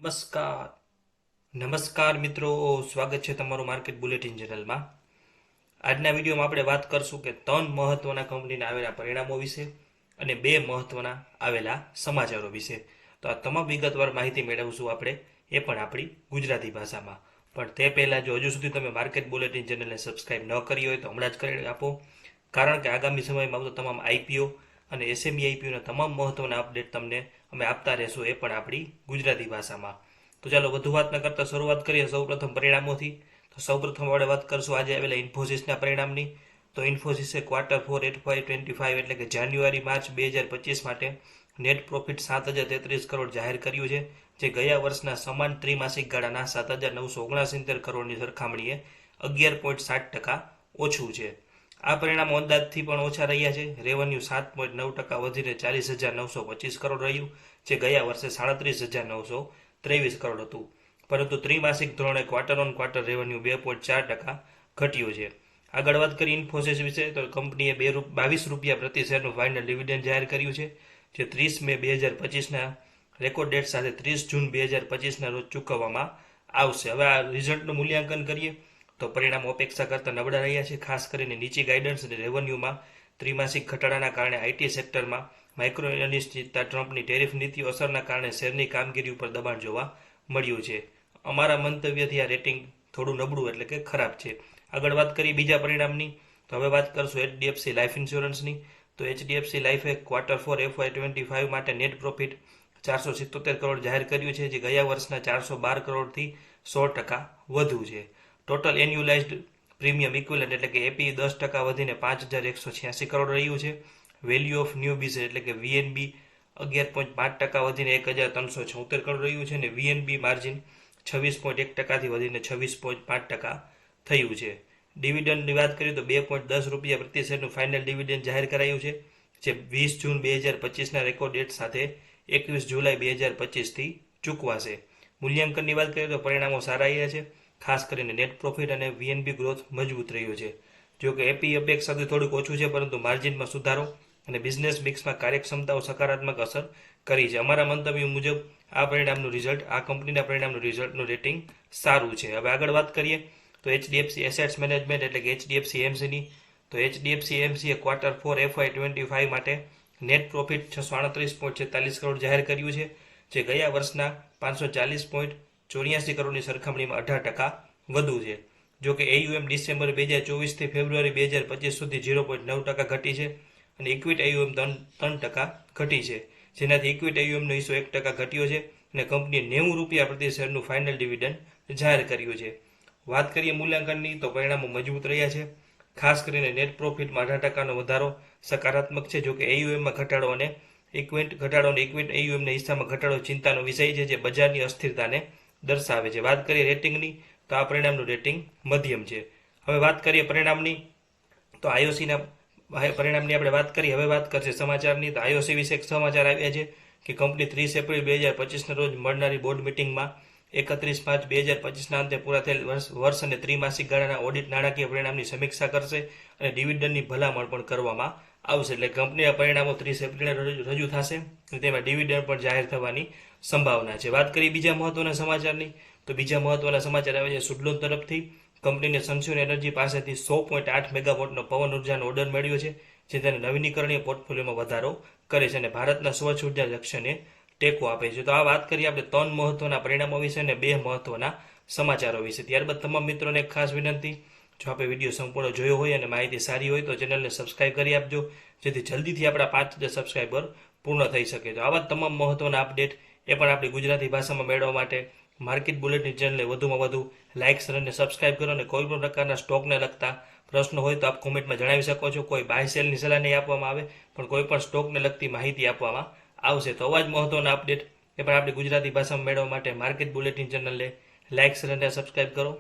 નમસ્કાર નમસ્કાર મિત્રો, સ્વાગત છે તમારું માર્કેટ બુલેટિન ચેનલમાં। આજના વિડીયોમાં આપણે વાત કરશું કે 3 મહત્વના કંપનીના આવેલા પરિણામો વિશે અને 2 મહત્વના આવેલા સમાચારો વિશે। તો આ તમામ વિગતવાર માહિતી મેળવશું આપણે, એ પણ આપણી ગુજરાતી ભાષામાં। પણ તે પહેલાં જો હજુ સુધી તમે માર્કેટ બુલેટિન ચેનલને સબસ્ક્રાઇબ ન કરી હોય તો હમણાં જ કરી આપો, કારણ કે આગામી સમયમાં આવતા તમામ આઈપીઓ અને એસએમઈ આઈપીઓના તમામ મહત્વના અપડેટ તમને અમે આપતા રહેશું, એ પણ આપણી ગુજરાતી ભાષામાં। તો ચાલો વધુ વાત ન કરતા શરૂઆત કરીએ સૌપ્રથમ પરિણામોથી। તો સૌપ્રથમ આપણે વાત કરશું આજે આવેલા ઇન્ફોસિસના પરિણામની। તો ઇન્ફોસિસે Q4 FY25 એટલે કે જાન્યુઆરી માર્ચ 2025 માટે નેટ પ્રોફિટ 7,033 કરોડ જાહેર કર્યું છે, જે ગયા વર્ષના સમાન ત્રિમાસિક ગાળાના 7,969 કરોડની સરખામણીએ 11.7% ઓછું છે। આ પરિણામો અંદાજથી પણ ઓછા રહ્યા છે। રેવન્યુ 7.9% વધીને 40,925 કરોડ રહ્યું, જે ગયા વર્ષે 37,923 કરોડ હતું, પરંતુ ત્રિમાસિક ધોરણે ક્વાર્ટર ઓન ક્વાર્ટર રેવન્યુ 2.4% ઘટ્યું છે। આગળ વાત કરીએ ઇન્ફોસિસ વિશે, તો કંપનીએ ₹22 પ્રતિ શેરનું ફાઇનલ ડિવિડન્ડ જાહેર કર્યું છે, જે 30 મે 2025ના રેકોર્ડ ડેટ સાથે 30 જૂન 2025ના રોજ ચૂકવવામાં આવશે। હવે આ રિઝલ્ટનું મૂલ્યાંકન કરીએ તો પરિણામો અપેક્ષા કરતાં નબળા રહ્યા છે, ખાસ કરીને નીચી ગાઈડન્સ અને રેવન્યુમાં ત્રિમાસિક ઘટાડાના કારણે આઈટી સેક્ટરમાં માઇક્રો અનિશ્ચિતતા, ટ્રમ્પની ટેરિફ નીતિઓ અસરના કારણે શેરની કામગીરી ઉપર દબાણ જોવા મળ્યું છે। અમારા મંતવ્યથી આ રેટિંગ થોડું નબળું એટલે કે ખરાબ છે। આગળ વાત કરીએ બીજા પરિણામની, તો હવે વાત કરશું એચડીએફસી લાઈફ ઇન્સ્યોરન્સની। તો એચડીએફસી લાઈફે Q4 FY25 માટે નેટ પ્રોફિટ 477 કરોડ જાહેર કર્યું છે, જે ગયા વર્ષના 412 કરોડથી 100% વધુ છે। ટોટલ એન્યુલાઇઝ્ડ પ્રીમિયમ ઇક્વિલન્ટ એટલે કે એપી 10% વધીને 5,186 કરોડ રહ્યું છે। વેલ્યુ ઓફ ન્યૂ બિઝનેસ એટલે કે વીએનબી 11.5% વધીને 1,376 કરોડ રહ્યું છે, અને વીએનબી માર્જિન 26.1%થી વધીને 26.5% થયું છે। ડિવિડન્ડની વાત કરીએ તો ₹2.10 પ્રતિ શેરનું ફાઇનલ ડિવિડન્ડ જાહેર કરાયું છે, જે 20 જૂન 2025ના રેકોર્ડ ડેટ સાથે 21 જુલાઈ 2025થી ચૂકવાશે। મૂલ્યાંકનની વાત કરીએ તો પરિણામો સારા રહ્યા છે, ખાસ કરીને નેટ પ્રોફિટ અને વીએનબી ગ્રોથ મજબૂત રહ્યો છે। જો કે એપી અપેક્ષાથી થોડુંક ઓછું છે, પરંતુ માર્જિનમાં સુધારો અને બિઝનેસ મિક્સમાં કાર્યક્ષમતાઓ સકારાત્મક અસર કરી છે। અમારા મંતવ્ય મુજબ આ કંપનીના પરિણામનું રિઝલ્ટનું રેટિંગ સારું છે। હવે આગળ વાત કરીએ તો એચડીએફસી એસેટ્સ મેનેજમેન્ટ એટલે કે એચડીએફસી એમસીની। તો એચડીએફસી એમસીએ Q4 FY25 માટે નેટ પ્રોફિટ 638.46 કરોડ જાહેર કર્યું છે, જે ગયા વર્ષના 540.84 કરોડની સરખામણીમાં 18% વધુ છે। જો કે એયુએમ ડિસેમ્બર 2024થી ફેબ્રુઆરી 2025 સુધી 0.9% ઘટી છે, અને ઇક્વિટી એયુએમ 3% ઘટી છે, જેનાથી ઇક્વિટી એયુએમનો હિસ્સો 1% ઘટ્યો છે, અને કંપનીએ ₹90 પ્રતિ શેરનું ફાઇનલ ડિવિડન્ડ જાહેર કર્યું છે। વાત કરીએ મૂલ્યાંકનની, તો પરિણામો મજબૂત રહ્યા છે, ખાસ કરીને નેટ પ્રોફિટમાં 18%નો વધારો સકારાત્મક છે। જો કે એયુએમમાં ઘટાડો અને ઇક્વિટી એયુએમના હિસ્સામાં ઘટાડો ચિંતાનો વિષય છે, જે બજારની અસ્થિરતાને દર્શાવે છે। વાત કરીએ રેટિંગની, તો આ પરિણામનું રેટિંગ મધ્યમ છે। હવે વાત કરીએ પરિણામની, તો આઈઓસીના પરિણામની આપણે વાત કરી। હવે વાત કરશે સમાચારની, તો આઈઓસી વિશે એક સમાચાર આવ્યા છે કે કંપની 30 એપ્રિલ 2025ના રોજ મળનારી બોર્ડ મિટિંગમાં 31 માર્ચ 2025ના અંતે પૂરા થયેલ વર્ષ અને ત્રિમાસિક ગાળાના ઓડિટ નાણાકીય પરિણામની સમીક્ષા કરશે, અને ડિવિડન્ડની ભલામણ પણ કરવામાં આવશે। એટલે કંપનીના પરિણામો 30 એપ્રિલે રજૂ થશે, અને તેમાં ડિવિડન્ડ પણ જાહેર થવાની સંભાવના છે। વાત કરીએ બીજા મહત્વના સમાચારની, તો બીજા મહત્વના સમાચાર આવે છે સુડલોન તરફથી। કંપનીને સનસ્યોન એનર્જી પાસેથી 100.8 મેગાવોટનો પવન ઉર્જાનો ઓર્ડર મળ્યો છે, જે તેને નવીનીકરણીય પોર્ટફોલિયોમાં વધારો કરે છે અને ભારતના સ્વચ્છ ઉર્જા લક્ષ્યને ટેકો આપે છે। તો આ વાત કરીએ આપણે 3 મહત્વના પરિણામો વિશે અને 2 મહત્વના સમાચારો વિશે। ત્યારબાદ તમામ મિત્રોને એક ખાસ વિનંતી, જો આપણે વિડીયો સંપૂર્ણ જોયો હોય અને માહિતી સારી હોય તો ચેનલને સબસ્ક્રાઇબ કરી આપજો, જેથી જલ્દીથી આપણા 5,000 સબસ્ક્રાઇબર પૂર્ણ થઈ શકે। તો આવા તમામ મહત્વના અપડેટ એ પણ આપણી ગુજરાતી ભાષામાં મેળવવા માટે માર્કેટ બુલેટિન ચેનલને વધુમાં વધુ લાઇક અને સબસ્ક્રાઇબ કરો, અને કોઈ પણ પ્રકારના સ્ટોકને લગતા પ્રશ્નો હોય તો આપ કોમેન્ટમાં જણાવી શકો છો। કોઈ બાય સેલની સલાહ નહીં આપવામાં આવે, પણ કોઈ પણ સ્ટોકને લગતી માહિતી આપવામાં આવશે। તો અવા જ મહત્વના અપડેટ એ પણ આપણી ગુજરાતી ભાષામાં મેળવવા માટે માર્કેટ બુલેટિન ચેનલને લાઇક અને સબસ્ક્રાઇબ કરો।